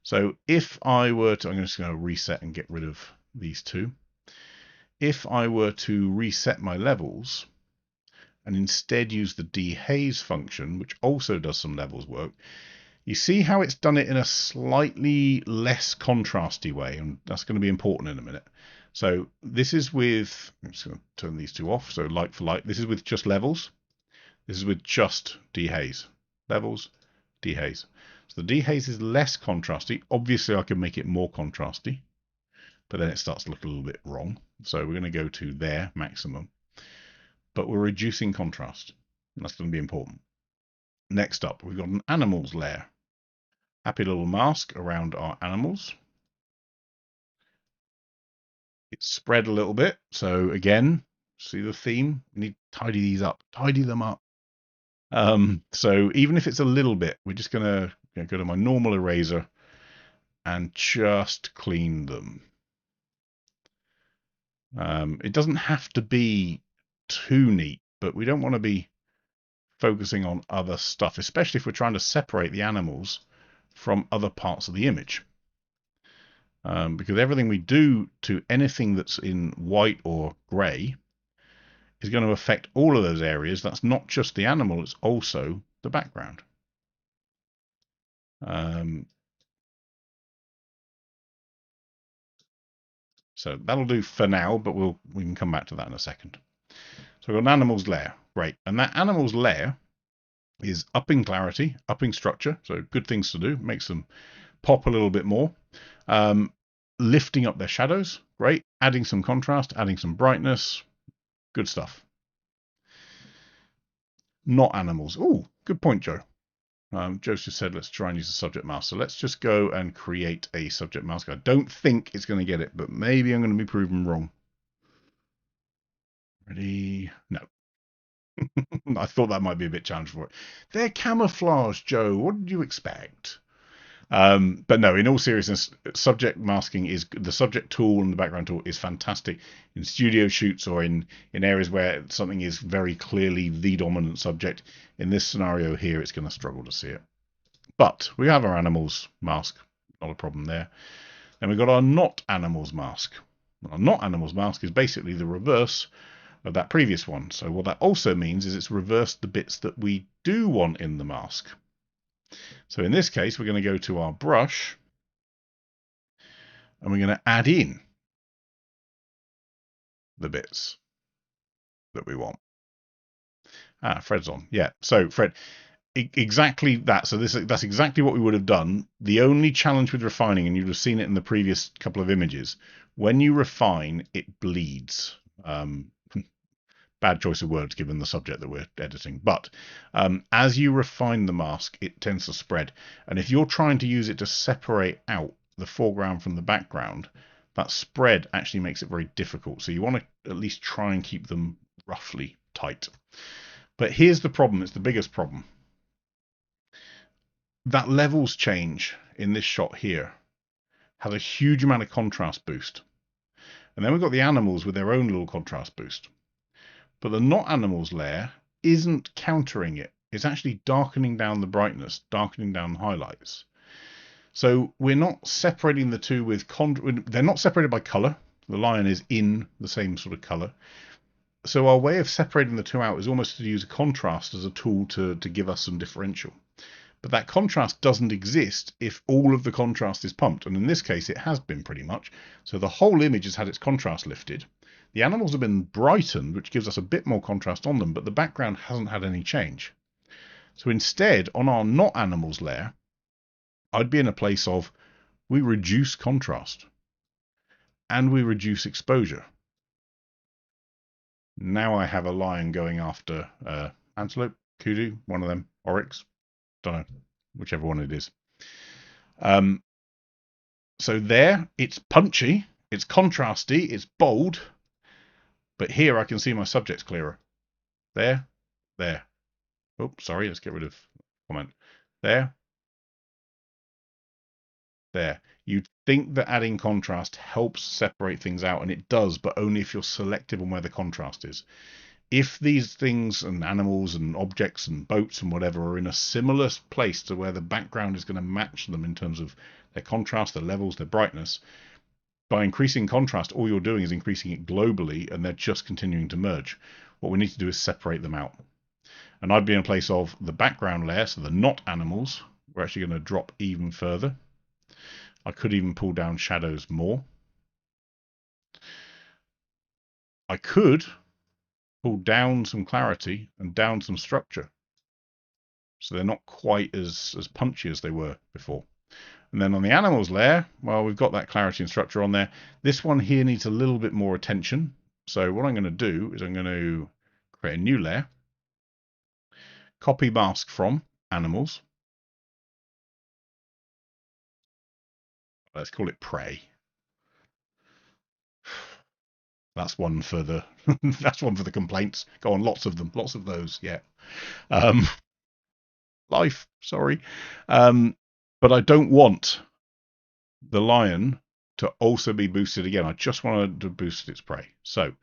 So if I were to, I'm just going to reset and get rid of these two. If I were to reset my levels and instead use the dehaze function, which also does some levels work, you see how it's done it in a slightly less contrasty way, and that's going to be important in a minute. So this is with, I'm just going to turn these two off. So like for like, this is with just levels. This is with just dehaze. Levels, dehaze. So the dehaze is less contrasty. Obviously, I can make it more contrasty, but then it starts to look a little bit wrong. So we're going to go to there, maximum. But we're reducing contrast. And that's going to be important. Next up, we've got an animals layer. Happy little mask around our animals. It's spread a little bit. So again, see the theme? We need to tidy these up, tidy them up. So even if it's a little bit, we're just going to go to my normal eraser and just clean them. It doesn't have to be too neat, but we don't want to be focusing on other stuff, especially if we're trying to separate the animals from other parts of the image. Because everything we do to anything that's in white or grey is going to affect all of those areas. That's not just the animal, it's also the background. So that'll do for now, but we can come back to that in a second. So we've got an animals layer, great. And that animals layer is upping clarity, upping structure, so good things to do, makes them pop a little bit more. Lifting up their shadows, great. Adding some contrast, adding some brightness, good stuff. Not animals. Oh, good point, Joe. Joseph said, let's try and use a subject mask. So let's just go and create a subject mask. I don't think it's going to get it, but maybe I'm going to be proven wrong. Ready? No. I thought that might be a bit challenging for it. They're camouflage, Joe. What did you expect? But no, in all seriousness, subject masking is the subject tool and the background tool is fantastic in studio shoots or in areas where something is very clearly the dominant subject. In this scenario here, it's going to struggle to see it. But we have our animals mask, not a problem there. And we've got our not animals mask. Our not animals mask is basically the reverse of that previous one. So what that also means is it's reversed the bits that we do want in the mask. So in this case, we're going to go to our brush and we're going to add in the bits that we want. Fred's on. Yeah. So Fred, exactly that. So that's exactly what we would have done. The only challenge with refining, and you'd have seen it in the previous couple of images, when you refine, it bleeds. Bad choice of words given the subject that we're editing. But as you refine the mask, it tends to spread. And if you're trying to use it to separate out the foreground from the background, that spread actually makes it very difficult. So you want to at least try and keep them roughly tight. But here's the problem. It's the biggest problem. that levels change in this shot here has a huge amount of contrast boost. And then we've got the animals with their own little contrast boost. But the not animals layer isn't countering it. It's actually darkening down the brightness, darkening down the highlights. So we're not separating the two with they're not separated by color. The lion is in the same sort of color. So our way of separating the two out is almost to use a contrast as a tool to give us some differential. But that contrast doesn't exist if all of the contrast is pumped. And in this case, it has been pretty much. So the whole image has had its contrast lifted. The animals have been brightened, which gives us a bit more contrast on them, but the background hasn't had any change. So instead, on our not animals layer, I'd be in a place of we reduce contrast and we reduce exposure. Now I have a lion going after antelope, kudu, one of them, oryx, don't know, whichever one it is. So there, it's punchy, it's contrasty, it's bold, but here I can see my subjects clearer. There, there. Oh, sorry, let's get rid of comment. There. There. You'd think that adding contrast helps separate things out, and it does, but only if you're selective on where the contrast is. If these things and animals and objects and boats and whatever are in a similar place to where the background is going to match them in terms of their contrast, their levels, their brightness, by increasing contrast, all you're doing is increasing it globally, and they're just continuing to merge. What we need to do is separate them out. And I'd be in a place of the background layer, so the not animals, we're actually going to drop even further. I could even pull down shadows more. I could pull down some clarity and down some structure. So they're not quite as punchy as they were before. And then on the animals layer, well, we've got that clarity and structure on there. This one here needs a little bit more attention. So what I'm going to do is I'm going to create a new layer, copy mask from animals. Let's call it prey. That's one for the that's one for the complaints. Go on, lots of them, lots of those. Yeah. Life, sorry. But I don't want the lion to also be boosted again. I just wanted to boost its prey. So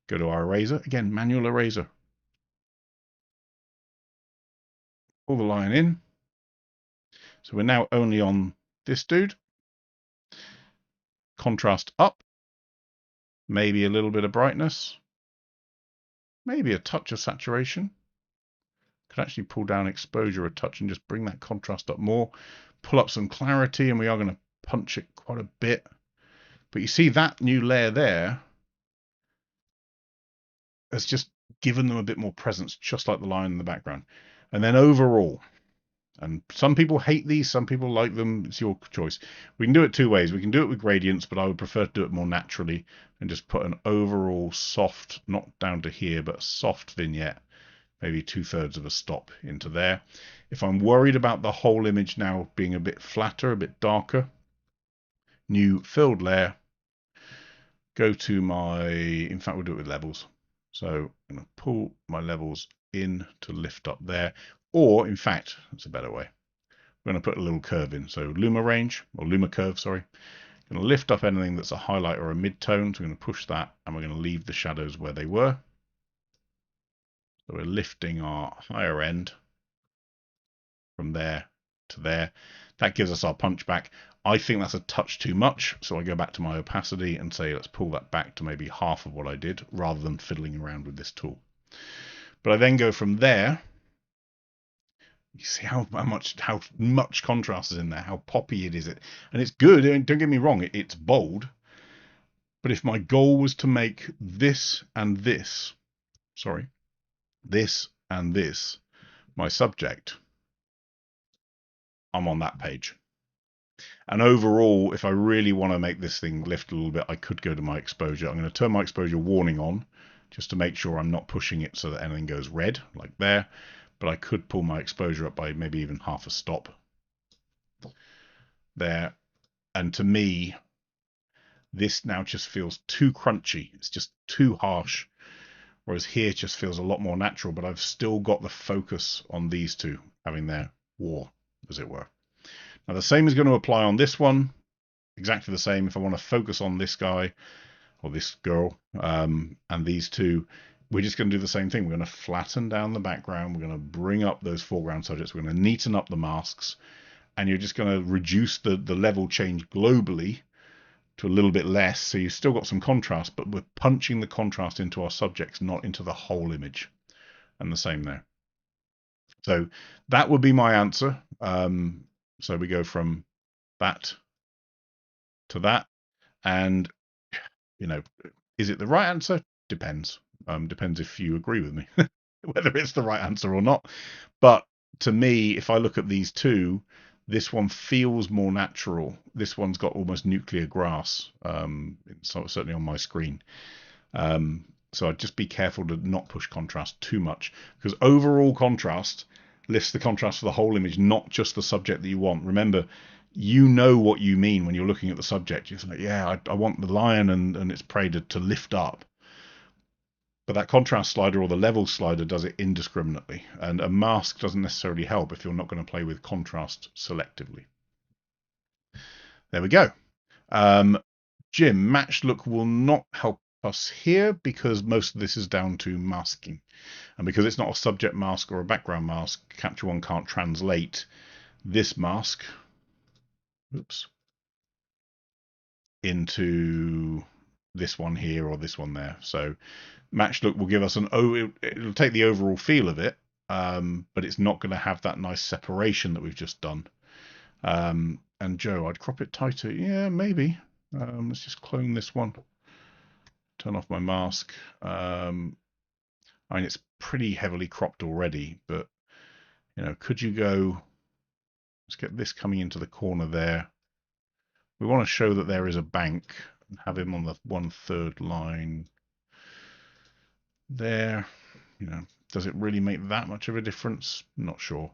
go to our eraser again, manual eraser. Pull the lion in. So we're now only on this dude. Contrast up. Maybe a little bit of brightness. Maybe a touch of saturation. Could actually pull down exposure a touch and just bring that contrast up more. Pull up some clarity, and we are going to punch it quite a bit. But you see that new layer there has just given them a bit more presence, just like the line in the background. And then overall, and some people hate these, some people like them, it's your choice. We can do it two ways. We can do it with gradients, but I would prefer to do it more naturally and just put an overall soft, not down to here, but a soft vignette, maybe 2/3 of a stop into there. If I'm worried about the whole image now being a bit flatter, a bit darker, new filled layer, go to my, in fact, we'll do it with levels. So I'm going to pull my levels in to lift up there. Or, in fact, that's a better way. We're going to put a little curve in. So Luma range, or Luma curve, sorry. I'm going to lift up anything that's a highlight or a mid-tone. So we're going to push that, and we're going to leave the shadows where they were. So we're lifting our higher end from there to there. That gives us our punch back. I think that's a touch too much, so I go back to my opacity and say let's pull that back to maybe half of what I did, rather than fiddling around with this tool. But I then go from there. You see how much contrast is in there, how poppy it is. And it's good, don't get me wrong, it's bold. But if my goal was to make this and this, this and this my subject, I'm on that page. And overall, if I really want to make this thing lift a little bit, I could go to my exposure. I'm going to turn my exposure warning on just to make sure I'm not pushing it so that anything goes red, like there. But I could pull my exposure up by maybe even half a stop there. And to me, this now just feels too crunchy. It's just too harsh. Whereas here just feels a lot more natural, but I've still got the focus on these two having their war. as it were. Now the same is going to apply on this one, exactly the same. If I want to focus on this guy or this girl and these two, we're just going to do the same thing. We're going to flatten down the background. We're going to bring up those foreground subjects. We're going to neaten up the masks, and you're just going to reduce the level change globally to a little bit less. So you've still got some contrast, but we're punching the contrast into our subjects, not into the whole image. And the same there. So that would be my answer. So we go from that to that. And, you know, is it the right answer? Depends. Depends if you agree with me, whether it's the right answer or not. But to me, if I look at these two, this one feels more natural. This one's got almost nuclear grass, certainly on my screen. So I'd just be careful to not push contrast too much, because overall contrast lifts the contrast for the whole image, not just the subject that you want. Remember, you know what you mean when you're looking at the subject. You're like, yeah, I want the lion and its prey to lift up. But that contrast slider or the level slider does it indiscriminately. And a mask doesn't necessarily help if you're not going to play with contrast selectively. There we go. Jim, match look will not help us here because most of this is down to masking. And because it's not a subject mask or a background mask, Capture One can't translate this mask into this one here or this one there. So match look will give us it'll take the overall feel of it, but it's not going to have that nice separation that we've just done. And Joe, I'd crop it tighter. Yeah, maybe. Let's just clone this one. Turn off my mask. I mean, it's pretty heavily cropped already, but could you go? Let's get this coming into the corner there. We want to show that there is a bank and have him on the 1/3 line there. Does it really make that much of a difference? Not sure.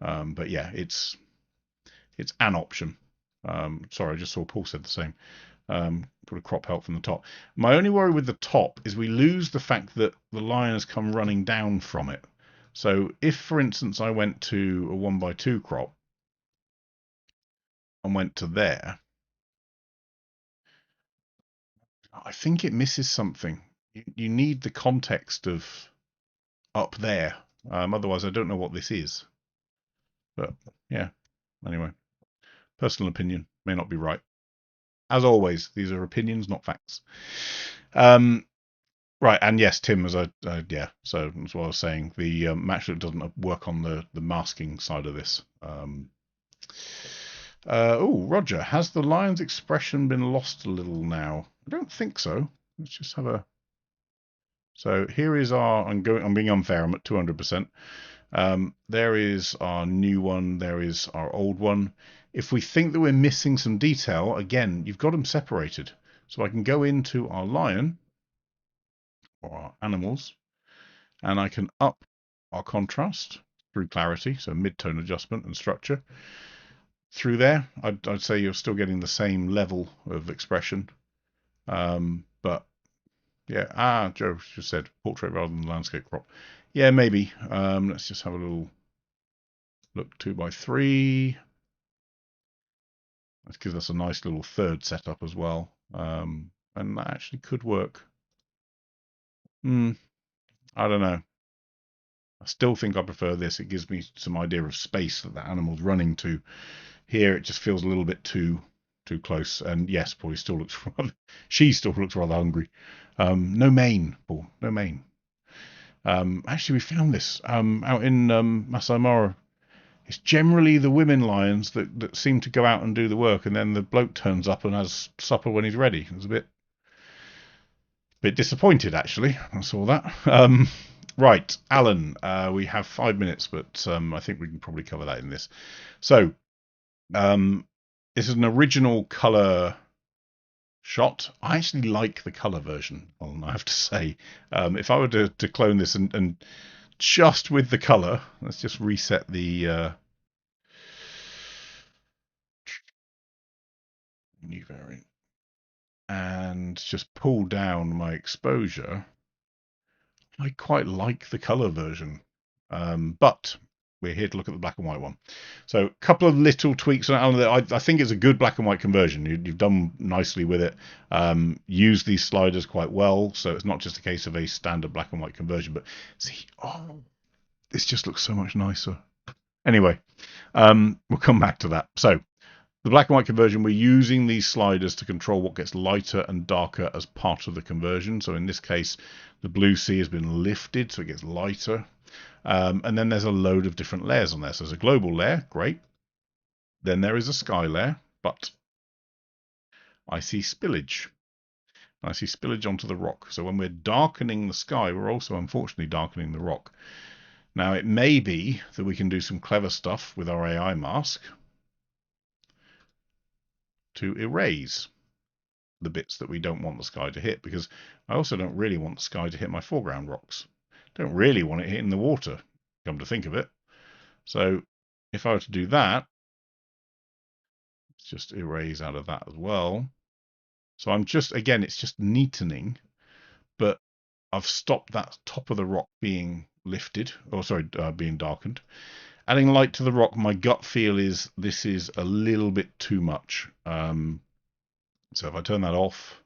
But yeah, it's an option. Sorry, I just saw Paul said the same. Put a crop help from the top. My only worry with the top is we lose the fact that the line has come running down from it. So if, for instance, I went to a 1x2 crop and went to there, I think it misses something. You need the context of up there. Otherwise, I don't know what this is. But yeah, anyway, personal opinion, may not be right. As always, these are opinions, not facts. Right, and yes, Tim, so that's what I was saying. The matchlook doesn't work on the masking side of this. Roger, has the lion's expression been lost a little now? I don't think so. Let's just have a. So here is our. I'm being unfair. I'm at 200%. There is our new one. There is our old one. If we think that we're missing some detail, again, you've got them separated. So I can go into our lion or our animals, and I can up our contrast through clarity, so mid-tone adjustment and structure. Through there, I'd say you're still getting the same level of expression. But yeah, Joe just said portrait rather than landscape crop. Yeah, maybe. Let's just have a little look 2x3. That gives us a nice little third setup as well. And that actually could work. I don't know. I still think I prefer this. It gives me some idea of space that the animal's running to. Here, it just feels a little bit too close. And yes, Paul still looks she still looks rather hungry. No mane, Paul. No mane. Actually, we found this out in Masai Mara. It's generally the women lions that seem to go out and do the work, and then the bloke turns up and has supper when he's ready. It was a bit disappointed, actually. I saw that. Right, Alan, we have 5 minutes, but I think we can probably cover that in this. So, this is an original color shot. I actually like the color version, I have to say. If I were to clone this and just with the color, let's just reset the new variant and just pull down my exposure. I quite like the color version, but we're here to look at the black and white one. So a couple of little tweaks on it. I think it's a good black and white conversion. You've done nicely with it. Use these sliders quite well, so it's not just a case of a standard black and white conversion. But see, this just looks so much nicer. Anyway, we'll come back to that. So the black and white conversion, we're using these sliders to control what gets lighter and darker as part of the conversion. So in this case, the blue sea has been lifted, so it gets lighter. And then there's a load of different layers on there. So there's a global layer, great. Then there is a sky layer, but I see spillage. I see spillage onto the rock. So when we're darkening the sky, we're also unfortunately darkening the rock. Now it may be that we can do some clever stuff with our AI mask to erase the bits that we don't want the sky to hit, because I also don't really want the sky to hit my foreground rocks. Don't really want it hitting the water, come to think of it. So if I were to do that, let's just erase out of that as well. So I'm just, again, it's just neatening, but I've stopped that top of the rock being lifted, or sorry, being darkened. Adding light to the rock, my gut feel is this is a little bit too much. So if I turn that off,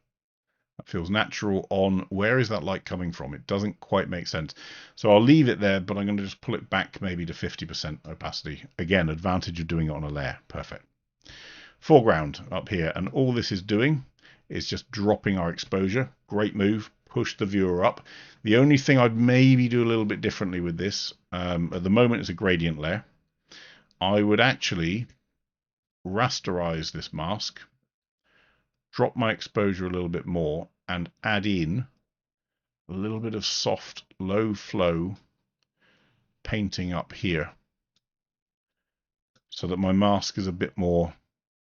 that feels natural. On, where is that light coming from? It doesn't quite make sense. So I'll leave it there, but I'm going to just pull it back maybe to 50% opacity. Again, advantage of doing it on a layer. Perfect. Foreground up here, and all this is doing is just dropping our exposure. Great move. Push the viewer up. The only thing I'd maybe do a little bit differently with this, at the moment it's a gradient layer. I would actually rasterize this mask, drop my exposure a little bit more, and add in a little bit of soft, low flow painting up here, so that my mask is a bit more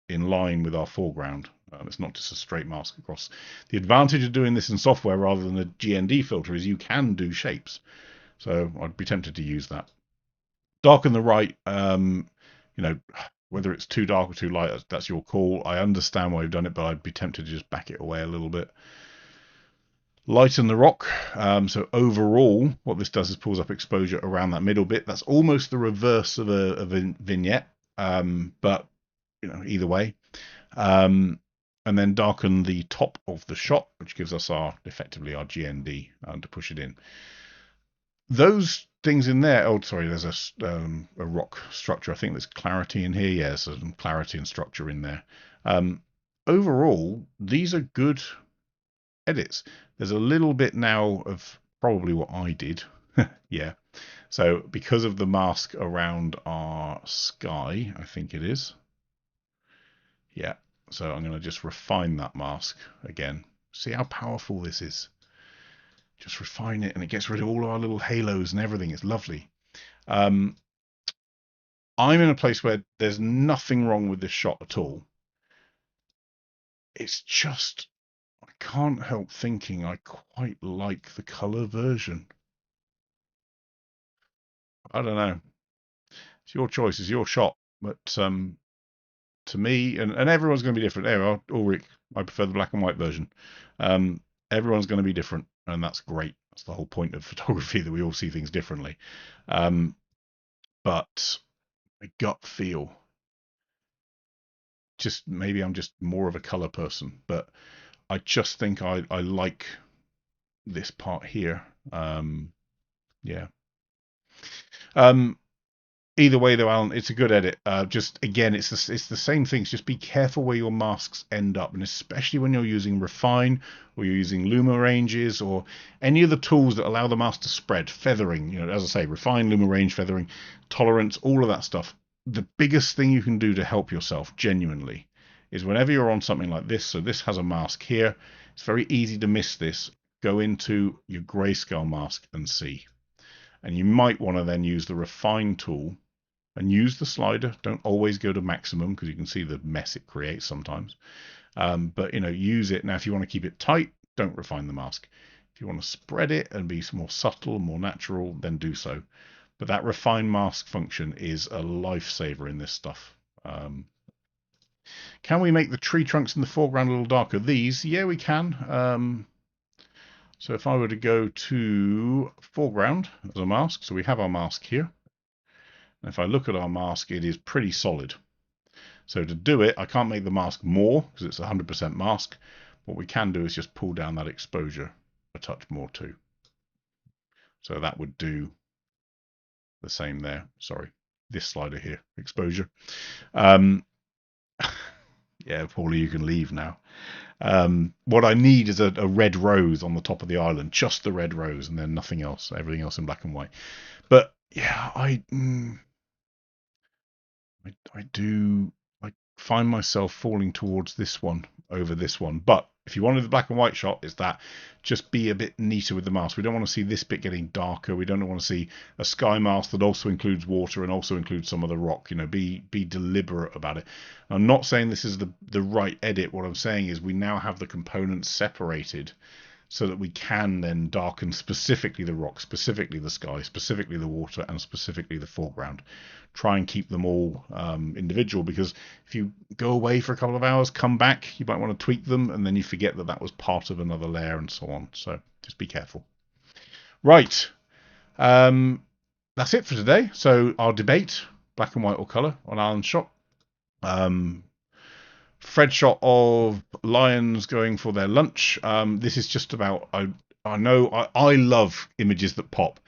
in line with our foreground. It's not just a straight mask across. The advantage of doing this in software rather than a GND filter is you can do shapes. So I'd be tempted to use that. Darken the right, whether it's too dark or too light, that's your call. I understand why you've done it, but I'd be tempted to just back it away a little bit. Lighten the rock. So overall, what this does is pulls up exposure around that middle bit. That's almost the reverse of a vignette, but either way. And then darken the top of the shot, which gives us effectively our GND to push it in. Those things in there. Oh, sorry, there's a rock structure. I think there's clarity in here. Yeah, there's some clarity and structure in there. Overall, these are good edits. There's a little bit now of probably what I did. Yeah. So because of the mask around our sky, I think it is. Yeah. So I'm going to just refine that mask again. See how powerful this is. Just refine it, and it gets rid of all our little halos and everything. It's lovely. I'm in a place where there's nothing wrong with this shot at all. It's just, I can't help thinking I quite like the color version. I don't know. It's your choice. It's your shot. But to me, and everyone's going to be different. There, Ulrich, I prefer the black and white version. Everyone's going to be different, and that's great. That's the whole point of photography, that we all see things differently. But my gut feel, just maybe I'm just more of a color person, but I just think I like this part here. Yeah. Either way though, Alan, it's a good edit. Just again, it's the same things. Just be careful where your masks end up, and especially when you're using Refine or you're using Luma ranges or any of the tools that allow the mask to spread. Feathering, as I say, Refine, Luma range, feathering, tolerance, all of that stuff. The biggest thing you can do to help yourself genuinely is whenever you're on something like this. So this has a mask here. It's very easy to miss this. Go into your grayscale mask and see. And you might want to then use the Refine tool and use the slider. Don't always go to maximum, because you can see the mess it creates sometimes. But use it. Now, if you want to keep it tight, don't refine the mask. If you want to spread it and be more subtle, more natural, then do so. But that refine mask function is a lifesaver in this stuff. Can we make the tree trunks in the foreground a little darker? These, yeah, we can. So if I were to go to foreground as a mask, so we have our mask here. And if I look at our mask, it is pretty solid. So to do it, I can't make the mask more because it's 100% mask. What we can do is just pull down that exposure a touch more too. So that would do the same there. Sorry, this slider here, exposure. Yeah, Paulie, you can leave now. What I need is a red rose on the top of the island, just the red rose, and then nothing else, everything else in black and white. But yeah, I do find myself falling towards this one over this one. But if you wanted the black and white shot, it's that. Just be a bit neater with the mask. We don't want to see this bit getting darker. We don't want to see a sky mask that also includes water and also includes some of the rock. Be deliberate about it. I'm not saying this is the right edit. What I'm saying is we now have the components separated so that we can then darken specifically the rock, specifically the sky, specifically the water, and specifically the foreground. Try and keep them all individual, because if you go away for a couple of hours, come back, you might want to tweak them, and then you forget that was part of another layer and so on. So just be careful. Right. That's it for today. So our debate, black and white or colour, on Alan's shot. Fred shot of lions going for their lunch. This is just about, I know I love images that pop,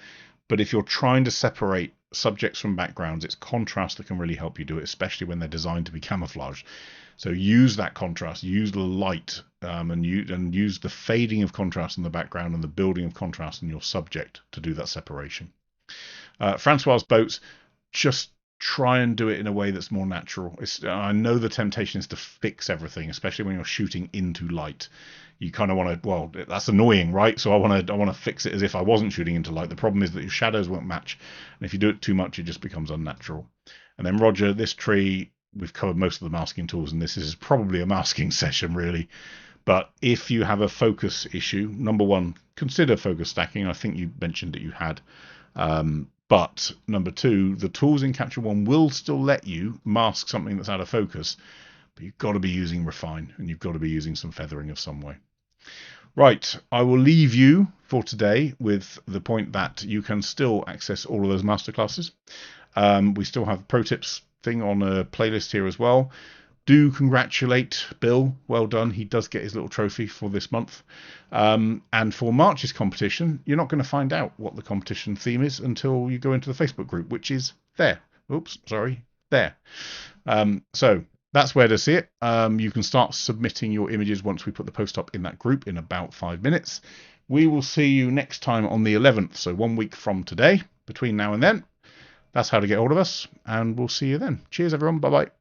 but if you're trying to separate subjects from backgrounds, it's contrast that can really help you do it, especially when they're designed to be camouflaged. So use that contrast, use the light, and use the fading of contrast in the background and the building of contrast in your subject to do that separation. Francois' boats, just try and do it in a way that's more natural. I know the temptation is to fix everything, especially when you're shooting into light. You kind of want to, well, that's annoying, right? So I want to fix it as if I wasn't shooting into light. The problem is that your shadows won't match, and if you do it too much, it just becomes unnatural. And then Roger, this tree, we've covered most of the masking tools, and this is probably a masking session, really. But if you have a focus issue, number one, consider focus stacking. I think you mentioned that you had. But number two, the tools in Capture One will still let you mask something that's out of focus, but you've got to be using refine, and you've got to be using some feathering of some way. Right, I will leave you for today with the point that you can still access all of those masterclasses. We still have pro tips thing on a playlist here as well. Do congratulate Bill. Well done. He does get his little trophy for this month. And for March's competition, you're not going to find out what the competition theme is until you go into the Facebook group, which is there. Oops, sorry, there. So that's where to see it. You can start submitting your images once we put the post up in that group in about 5 minutes. We will see you next time on the 11th, so 1 week from today. Between now and then, that's how to get hold of us, and we'll see you then. Cheers, everyone. Bye-bye.